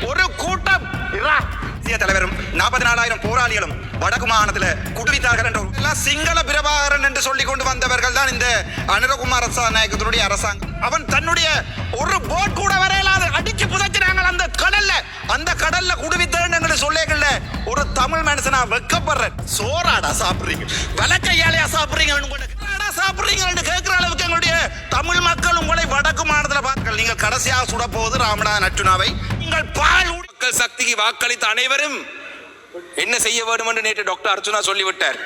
ஒரு கூட்டம் தலைவரும் 44,000 போராளிகளும் வடக்கு மாகாணத்தில் குடுவித்தார்கள் என்ற சிங்கள பிரபாகரன் என்று சொல்லிக் கொண்டு வந்தவர்கள் தான் இந்த அனுரகுமார நாயகத்தினுடைய அரசாங்கம். அவன் தன்னுடைய ஒரு போட் கூட வரையிலாத அடிச்சு புதைச்சினாங்க அந்த கடல்ல குடுவித்தேன்னு சொல்லேகள்ல ஒரு தமிழ் மனுஷனா வெக்கப்படுறேன். சோறாடா சாப்பிடுறீங்க, விளக்கையாலையா சாப்பிடுறீங்க சாப்பிடுறீங்க கேட்கிற அளவுக்கு எங்களுடைய தமிழ் மக்கள் உங்களை வடக்கு மாநிலத்தில் பார்க்க நீங்கள் கடைசியாக சுட போவது ராமநாதன் அர்ஜுனாவை. நீங்கள் பால் மக்கள் சக்திக்கு வாக்களித்த அனைவரும் என்ன செய்ய வேண்டும் என்று நேற்று டாக்டர் அர்ஜுனா சொல்லிவிட்டார்.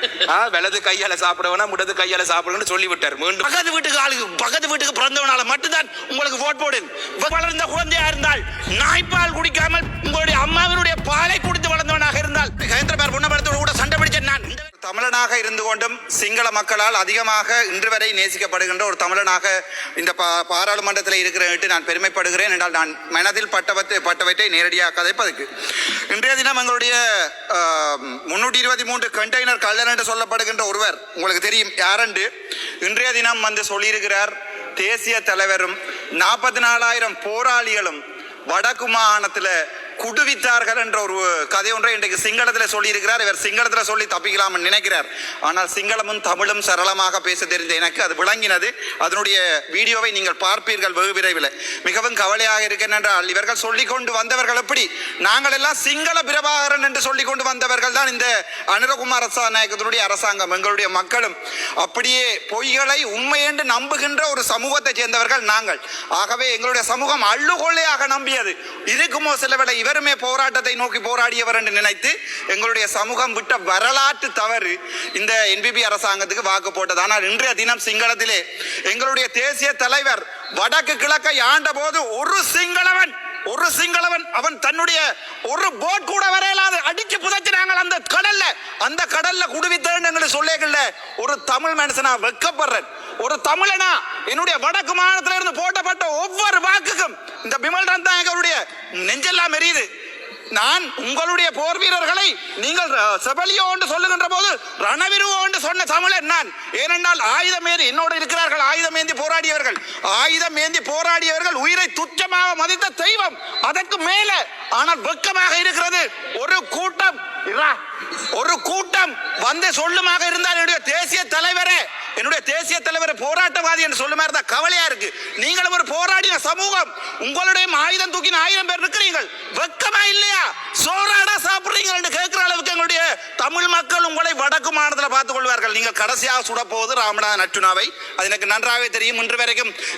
வலது கையால சாப்பிடுவனா இடது கையால சாப்பிடணும் சொல்லிவிட்டார். மீண்டும் பக்கத்து வீட்டுக்கு பிறந்தவனால மட்டும்தான் உங்களுக்கு ஓட் போடு. வளர்ந்த குழந்தையா இருந்தால் நாய்ப்பால் குடிக்காமல் உங்களுடைய அம்மாவினுடைய பாலை குடித்து வளர்ந்தவனாக இருந்தால் ஹைதராபாத் பொன்னபலத்தோடு கூட சண்டை பிடிச்சேன். நான் தமிழனாக இருந்து கொண்டும் சிங்கள மக்களால் அதிகமாக இன்று வரை நேசிக்கப்படுகின்ற ஒரு தமிழனாக இந்த பாராளுமன்றத்தில் இருக்கிறேன் நான் பெருமைப்படுகிறேன். என்றால் நான் மனதில் பட்டவற்றை நேரடியாக கதைப்பதற்கு இன்றைய தினம் எங்களுடைய 323 கண்டெய்னர் கள்ளன் என்று சொல்லப்படுகின்ற ஒருவர் உங்களுக்கு தெரியும் யாரென்று இன்றைய தினம் வந்து சொல்லியிருக்கிறார். தேசிய தலைவரும் 44,000 போராளிகளும் வடக்கு மாகாணத்தில் குடுவித்தார்கள் என்ற ஒரு கதை ஒன்றை இன்றைக்கு சிங்களத்தில் சொல்லியிருக்கிறார். இவர் சிங்களத்தில் சொல்லி தப்பிக்கலாம் நினைக்கிறார். ஆனால் சிங்களமும் தமிழும் சரளமாக பேச தெரிந்த எனக்கு அது விளங்கினது. அதனுடைய வீடியோவை நீங்கள் பார்ப்பீர்கள் வெகு விரைவில். மிகவும் கவலையாக இருக்கின்றால் இவர்கள் சொல்லிக் கொண்டு வந்தவர்கள் எப்படி நாங்கள் எல்லாம் சிங்கள பிரபாகரன் என்று சொல்லிக் கொண்டு வந்தவர்கள் தான் இந்த அனுரகுமார நாயகத்தினுடைய அரசாங்கம். எங்களுடைய மக்களும் அப்படியே பொய்களை உண்மை என்று நம்புகின்ற ஒரு சமூகத்தை சேர்ந்தவர்கள் நாங்கள். ஆகவே எங்களுடைய சமூகம் அள்ளுகொள்ளையாக நம்பியது இருக்குமோ சிலவேளை இவருமே போராட்டத்தை நோக்கி போராடியவர் என்று நினைத்து எங்களுடைய சமூகம் விட்ட வரலாற்று தவறு இந்த என்பிபி அரசாங்கத்துக்கு வாக்கு போட்டது. ஆனால் இன்றைய தினம் சிங்களத்திலே எங்களுடைய தேசிய தலைவர் வடக்கு கிழக்கை ஆண்ட போது ஒரு சிங்களவன் அவன் தன்னுடைய ஒரு போட் கூட வரையிலாத அடிச்சு புதைச்சினாங்க அந்த கடல்ல குடுவித்தேன்னு சொல்லேகள்ல ஒரு தமிழ் மனுஷனா வெக்கப்படுறேன். ஒரு தமிழனா என்னுடைய வடக்கு மாநிலத்தில் இருந்து போட்டப்பட்ட ஒவ்வொரு வாக்குக்கும் இந்த பிமல் ரந்தாயகருடைய நெஞ்செல்லாம் எரியுது. நான் உங்களுடைய போர் வீரர்களை நீங்கள் செபலியோ என்று சொல்லுகின்ற போது ரணவிருவோ என்று சொன்ன தமிழன் நான். ஏனென்றால் ஆயுதம் ஏந்தி என்னோடு இருக்கிறார்கள் ஆயுதம் ஏந்தி போராடியவர்கள் உயிரை துச்சமாக மதித்த தெய்வம் அதற்கு மேல. ஆனால் வெக்கமாக இருக்கிறது ஒரு கூட்டம் வந்து சொல்லுமாக இருந்தால் என்னுடைய தேசிய தலைவரை போராட்டவாதி என்று சொல்லுமா இருந்தா கவலையா இருக்கு. நீங்களும் ஒரு போராடின சமூகம், உங்களுடைய ஆயுதம் தூக்கின 1000 பேர் இருக்கிறீர்கள். வெக்கமா இல்லையா? சோறாடா சாப்பிடுறீங்க என்று கேட்கிற அளவுக்கு எங்களுடைய தமிழ் மக்கள் உங்களை வடக்கு மாநிலத்தில் பார்த்துக் கொள்வார்கள். நீங்கள் கடைசியாக சுட போவது ராமநாதன் அர்ஜுனாவை. அது எனக்கு நன்றாகவே தெரியும்.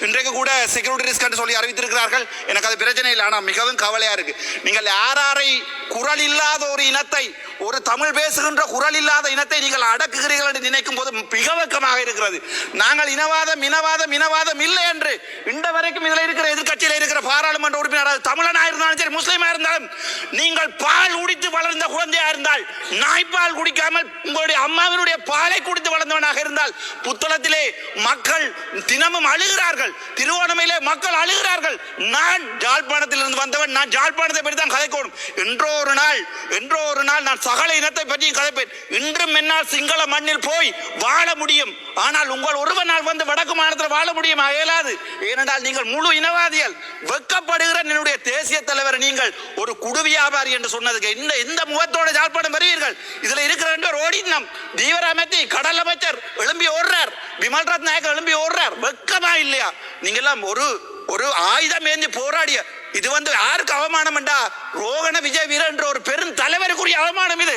இன்றைக்கு கூட செக்யூரிட்டி ரிஸ்க் என்று சொல்லி அறிவித்திருக்கிறார்கள். எனக்கு அது பிரச்சனை இல்லை. ஆனால் மிகவும் கவலையா இருக்கு. நீங்கள் யாரை குரல் இல்லாத ஒரு இனத்தை, ஒரு தமிழ் பேசுகின்ற குரல் இல்லாத இனத்தை நீங்கள் அடக்குகிறீர்கள் என்று நினைக்கும் போது மிக வெக்கமாக இருக்கிறது. நாங்கள் இனவாதம் இல்லை என்று இந்த வரைக்கும் இதில் இருக்கிற எதிர்கட்சியில் இருக்கிற பாராளுமன்ற உறுப்பினர் தமிழனா இருந்தாலும் சரி முஸ்லிமா இருந்தாலும் நீங்கள் பால் குடித்து வளர்ந்த குழந்தையா இருந்தால் நாய்ப்பால் குடிக்காமல் உங்களுடைய அம்மாவினுடைய பாலை குடித்து வளர்ந்தவனாக இருந்தால் புத்தளத்திலே மக்கள் தினமும் அழுகிறார்கள். திருவோணமையிலே மக்கள் அழுகிறார்கள். நான் ஜாழ்ப்பாணத்தில் இருந்து வந்தவன். நான் ஜாழ்ப்பாணத்தை பற்றி தான் கதைக்கணும். என்றோ ஒரு நாள் நான் சகல இனத்தை பற்றியும் கதைப்பேன். இன்றும் என்னால் சிங்கள மண்ணில் போய் வாழ முடியும். ஆனால் உங்கள் ஒருவனால் வந்து வடக்கு மாநிலத்தில் வாழ முடியுமா? இயலாது. ஏனென்றால் நீங்கள் முழு இனவாதிகள். வெக்கப்படுகிற என்னுடைய தேசிய தலைவர் நீங்கள் ஒரு குடு வியாபாரி என்று சொன்னதுக்கு இந்த முகத்தோட ஜாழ்ப்பாணம் வருவீர்கள். இதுல இருக்கிற ஓடினம் தீவிரமைத்தி கடல் அமைச்சர் எழும்பி ஓடுறார். பிமல் ரத்நாயக் எழும்பி ஓடுறார். வெக்கமா இல்லையா? நீங்க எல்லாம் ஒரு ஆயுதம் ஏந்தி போராடிய இது வந்து யாருக்கு அவமானம் என்றா ரோகண விஜய் வீர என்ற ஒரு பெரும் தலைவருக்குரிய அவமானம் இது.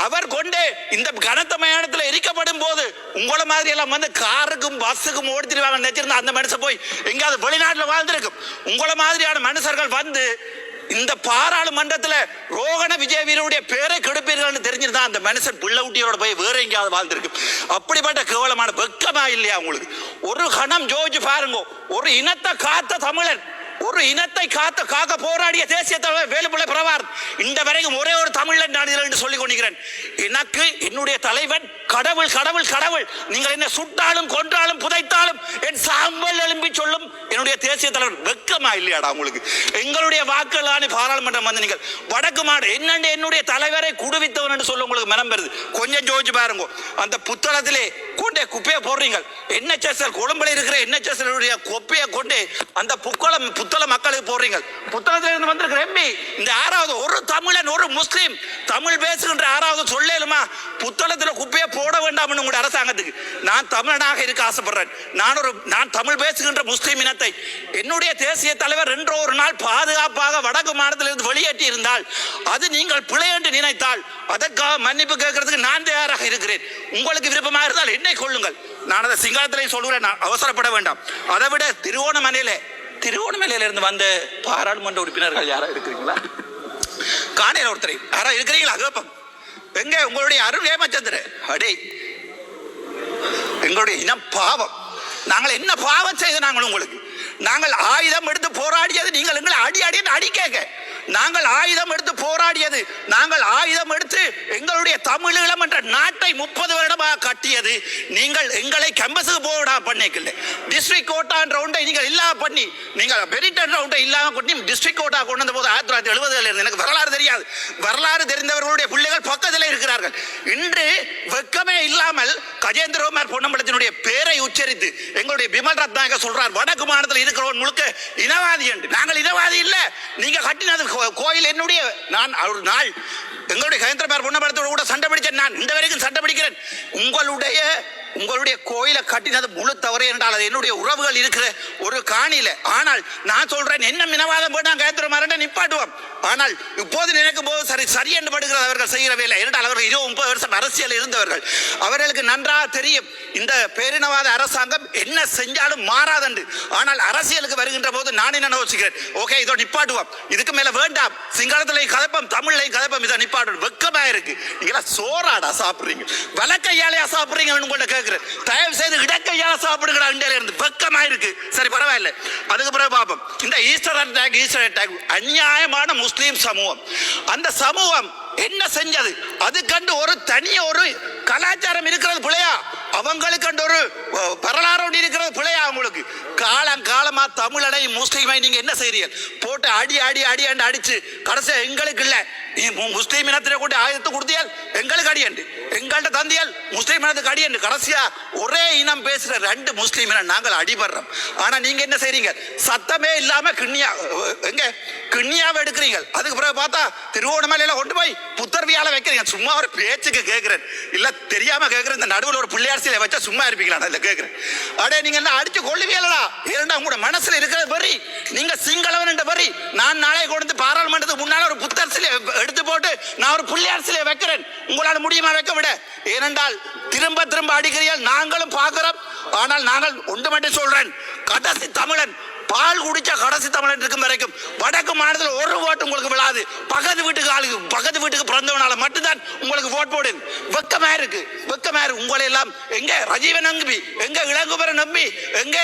அவர் கொண்டே இந்த கனத்த மயானத்தில் எரிக்கப்படும் போது உங்களை மாதிரி எல்லாம் வந்து காருக்கும் பஸ்ஸுக்கும் ஓடித்திருவாங்க நினைச்சிருந்தா அந்த மனுஷன் போய் எங்காவது வெளிநாட்டில் வாழ்ந்திருக்கும். உங்களை மாதிரியான மனுஷர்கள் வந்து இந்த பாராளுமன்றத்தில் ரோகண விஜய் வீரருடைய பேரை கெடுப்பீர்கள் தெரிஞ்சிருந்தா அந்த மனுஷன் பிள்ளைக்குட்டியோட போய் வேற எங்கேயாவது வாழ்ந்திருக்கும். அப்படிப்பட்ட கேவலமான வெக்கமா இல்லையா உங்களுக்கு? ஒரு கணம் ஜோதிச்சு பாருங்க. ஒரு இனத்தை காத்த தமிழன், ஒரு இனத்தை காக்க போராடிய தேசிய தலைவர் வேலுப்பிள்ளை பிரபாகரன் இந்த வரைக்கும் ஒரே ஒரு தமிழன் நான் இதில் சொல்லிக் கொண்டிருக்கிறேன். எனக்கு என்னுடைய தலைவன் கடவுள். நீங்கள் என்ன சுட்டாலும் கொன்றாலும் புதைத்தாலும் என் சாம்பல் எழும்பி சொல்லும் என்னுடைய தேசிய தலைவர். வெக்கமா இல்லையாடா உங்களுக்கு? எங்களுடைய வாக்குகளான பாராளுமன்றம் வந்து நீங்கள் வடக்கு மாடு என்னுடைய தலைவரை குடுவித்தவன் என்று சொல்ல உங்களுக்கு மனம் பெறுது. கொஞ்சம் ஜோதிச்சு பாருங்க. அந்த புத்தளத்திலே கொண்டே குப்பையை போடுறீங்க. NHSL கொழும்புல இருக்கிற NHSL குப்பையை கொண்டு அந்த புத்தள மக்களுக்கு போடுறீங்க. புத்தளத்துல இருந்து வந்திருக்கிற எம்பி இந்த ஆறாவது ஒரு தமிழன் ஒரு முஸ்லீம் தமிழ் பேசுகின்ற ஆறாவது சொல்லேலுமா புத்தளத்துல குப்பையை போட வேண்டாம் உங்களுடைய அரசாங்கத்துக்கு. நான் தமிழனாக இருக்க ஆசைப்படுறேன். நான் தமிழ் பேசுகின்ற முஸ்லீம் இனத்தை என்னுடைய தேசிய தலைவர் என்று ஒரு நாள் பாதுகாப்பாக வடக்கு மாநிலத்திலிருந்து வெளியேற்றி இருந்தால் அது நீங்கள் பிழை என்று நினைத்தால் அதற்காக மன்னிப்பு கேட்கறதுக்கு நான் தயாராக இருக்கிறேன். உங்களுக்கு விருப்பமாக இருந்தால் என்னை கொள்ளுங்கள். நான் அதை சிங்களத்திலையும் சொல்கிறேன், நான் அவசரப்பட வேண்டாம். அதை விட திருவோணமலையில இருந்து வந்த பாராளுமன்ற உறுப்பினர்கள் யாரா இருக்கிறீங்களா? காணையில் ஒருத்தரை யாரா இருக்கிறீங்களா? கேப்பம் எங்க உங்களுடைய அருள் ஏமச்சந்திர அடே எங்களுடைய இனம் பாவம். நாங்கள் என்ன பாவம் செய்த நாங்கள் உங்களுக்கு? நாங்கள் ஆயுதம் எடுத்து போராடியது நீங்கள் எங்களை அடி கேட்க. நாங்கள் ஆயுதம் எடுத்து போராடியது, நாங்கள் ஆயுதம் எடுத்து எங்களுடைய தமிழீழம் என்ற நாட்டை 30 வருடமாக கட்டியது நீங்கள் எங்களை கேம்பஸுக்கு போடா பண்ணிக்கல. டிஸ்ட்ரிக்ட் கோட்டா என்ற ஒன்றை நீங்கள் இல்லாம பண்ணி, நீங்கள் பெரிட் என்ற ஒன்றை இல்லாம பண்ணி டிஸ்ட்ரிக்ட் கோட்டா கொண்டு வந்த போது 1970 இருந்து எனக்கு வரலாறு தெரியாது. வரலாறு தெரிந்தவர்களுடைய பிள்ளைகள் பக்கத்தில் இருக்கிறார்கள். இன்று வெக்கமே இல்லாமல் கஜேந்திரகுமார் பொன்னம்பலத்தினுடைய பேரை உச்சரித்து எங்களுடைய பிமல் ரத்னாக சொல்றார் வடக்கு மாநிலத்தில் இருக்கிறவன் முழுக்க இனவாதி என்று. நாங்கள் இனவாதி இல்ல. நீங்க கட்டினது கோயில் என்னுடைய. நான் ஒரு நாள் எங்களுடைய கஜேந்திரகுமார் பொன்னம்பலத்தோடு கூட சண்டை பிடிச்சேன். நான் இந்த வரைக்கும் சண்டை பிடிக்கிறேன். உங்களுடைய கோயிலை கட்டினது முழு தவறு என்றால் அது என்னுடைய உறவுகள் இருக்கிற ஒரு காணியில. ஆனால் நான் சொல்றேன் என்ன மினவாதம் போட்டு நான் கஜேந்திரகுமார் நிப்பாட்டுவோம். ஆனால் இப்போது நினைக்கும் போது சரி என்று படுகிறது அவர்கள் செய்கிற வேலை. என்றால் அவர்கள் 20-30 வருஷம் அரசியல் இருந்தவர்கள். அவர்களுக்கு நன்றாக தெரியும் இந்த பேரினவாத அரசாங்கம் என்ன செஞ்சாலும் மாறாதண்டு. ஆனால் அரசியலுக்கு வருகின்ற போது நான் என்ன யோசிக்கிறேன், ஓகே இதோ நிப்பாட்டுவோம், இதுக்கு மேல வேண்டாம், சிங்களத்திலையும் கதைப்போம் தமிழ்லையும் கதைப்போம், இதை நிப்பாட்டு. வெக்கமா இருக்கு. நீங்களா சோறாடா சாப்பிடுறீங்க, வலக்கையாலையா சாப்பிடுறீங்க உங்கள்ட்ட கேட்கிறேன். தயவு செய்து இடக்கையால சாப்பிடுங்கடா. இந்தியால இருந்து வெக்கமா இருக்கு. சரி பரவாயில்ல, அதுக்கு பிறகு பார்ப்போம். இந்த ஈஸ்டர் அட்டாக் அநியாயமான முஸ்லீம் சமூகம், அந்த சமூகம் என்ன செஞ்சது? அது கண்டு ஒரு தனிய ஒரு கலாச்சாரம் இருக்கிறது பிள்ளையா? அவங்களுக்கு கண்டு ஒரு வரலாறு இருக்கிறது பிள்ளையா? அவங்களுக்கு காலமா தமிழனை முஸ்லீமை நீங்க என்ன செய்றீர்கள்? போட்டு அடி அடிச்சு கடைசியா எங்களுக்கு இல்ல முஸ்லீம் இனத்திலே கூட ஆயுதத்தை கொடுத்தியால் எங்களுக்கு அடியண்டு, எங்கள்கிட்ட தந்தியால் முஸ்லீம் இனத்துக்கு அடியண்டு. கடைசியா ஒரே இனம் பேசுற 2 முஸ்லீம் இனம் நாங்கள் அடிபடுறோம். ஆனா நீங்க என்ன செய்றீங்க? சத்தமே இல்லாம கிண்ணியாவை எடுக்கிறீங்க. அதுக்கு பிறகு பார்த்தா திருவோணமலையில கொண்டு போய் புத்தர்வியால வைக்கிறீங்க. சும்மா ஒரு பேச்சுக்கு கேட்கிறேன், இல்ல தெரியாம கேட்கிறேன். இந்த நடுவில் ஒரு பிள்ளையார் சிலை வச்சா சும்மா இருப்பீங்களா? இல்ல கேட்கிறேன். அடே நீங்க என்ன அடிச்சு கொள்ளுவீங்களா? ஏன்னா உங்களோட மனசுல இருக்கிற வரி நீங்க சிங்களவன் என்ற வரி. நான் நாளை கொண்டு பாராளுமன்றத்துக்கு முன்னால ஒரு புத்தர் சிலை எடுத்து போட்டு நான் ஒரு பிள்ளையார் சிலையை வைக்கிறேன். உங்களால் முடியுமா வைக்க விட? ஏனென்றால் திரும்ப அடிக்கிறீர்கள், நாங்களும் பார்க்கிறோம். ஆனால் நாங்கள் ஒன்று மட்டும் சொல்றேன், கடைசி தமிழன் பால் குடிச்சா கடைசி தமிழன் இருக்கும் வரைக்கும் வடக்கு மாநிலத்தில் ஒரு ஓட்டு உங்களுக்கு விழாது. பக்கத்து வீட்டுக்கு பிறந்தவனால மட்டும்தான் உங்களுக்கு ஓட் போடு. வெக்கமா இருக்கு. உங்களை எல்லாம் எங்க ரஜீவன் நம்பி, எங்க இளங்குமரன் நம்பி, எங்க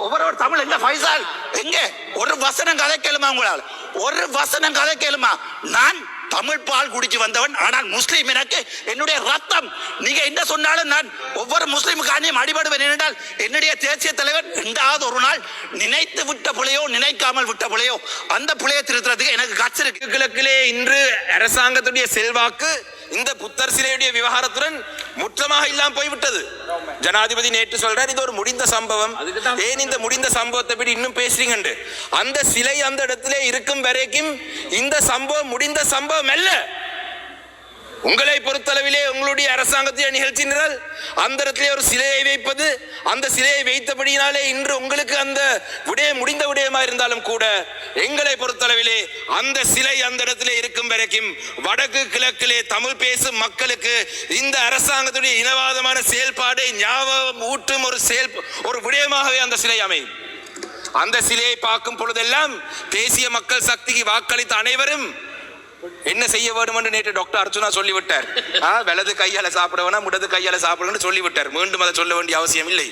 ஒவ்வொரு தமிழ், எங்க ஃபைசால், எங்க ஒரு வசனம் கதை கேளுமா? உங்களால் ஒரு வசனம் கதை கேளுமா? நான் தமிழ் பால் குடிச்சு வந்தவன். ஆனால் முஸ்லீம் எனக்கு என்னுடைய ரத்தம். நீங்க என்ன சொன்னாலும் நான் ஒவ்வொரு முஸ்லீமுக்கானியும் அடிபடுவேன். என்றால் என்னுடைய தேசிய தலைவர் ரெண்டாவது ஒரு நாள் நினைத்து விட்ட புலையோ நினைக்காமல் விட்ட புலையோ அந்த புலையை திருத்துறதுக்கு எனக்கு கட்சி இருக்கு. கிழக்கிலே இன்று அரசாங்கத்துடைய செல்வாக்கு இந்த புத்தர் சிலையுடைய விவகாரத்துடன் முற்றமாக இல்லாம போய்விட்டது. ஜனாதிபதி நேற்று சொல்றார் இது ஒரு முடிந்த சம்பவம். ஏன் இந்த முடிந்த சம்பவத்தை பற்றி இன்னும் பேசுறீங்க? அந்த சிலை அந்த இடத்திலே இருக்கும் வரைக்கும் இந்த சம்பவம் முடிந்த சம்பவம் அல்ல. உங்களை பொறுத்தளவிலே உங்களுடைய அரசாங்கத்திய நிகழ்ச்சி நிரல் அந்த இடத்திலே ஒரு சிலையை வைப்பது, அந்த சிலையை வைத்தபடியினாலே இன்று உங்களுக்கு அந்த விடயம் முடிந்த விடயமா இருந்தாலும் கூட எங்களை பொறுத்தளவிலே அந்த சிலை அந்த இடத்திலே இருக்கும் வரைக்கும் வடக்கு கிழக்கிலே தமிழ் பேசும் மக்களுக்கு இந்த அரசாங்கத்துடைய இனவாதமான செயல்பாடை ஞாபகம் ஊட்டும் ஒரு விடயமாகவே அந்த சிலை அமையும். அந்த சிலையை பார்க்கும் பொழுதெல்லாம் தேசிய மக்கள் சக்திக்கு வாக்களித்த அனைவரும் என்ன செய்ய வேண்டும் என்று நேற்று டாக்டர் அர்ச்சுனா சொல்லிவிட்டார். வலது கையால சாப்பிடவனா இடது கையால சாப்பிடணும்னு சொல்லிவிட்டார். மீண்டும் அதை சொல்ல வேண்டிய அவசியம் இல்லை.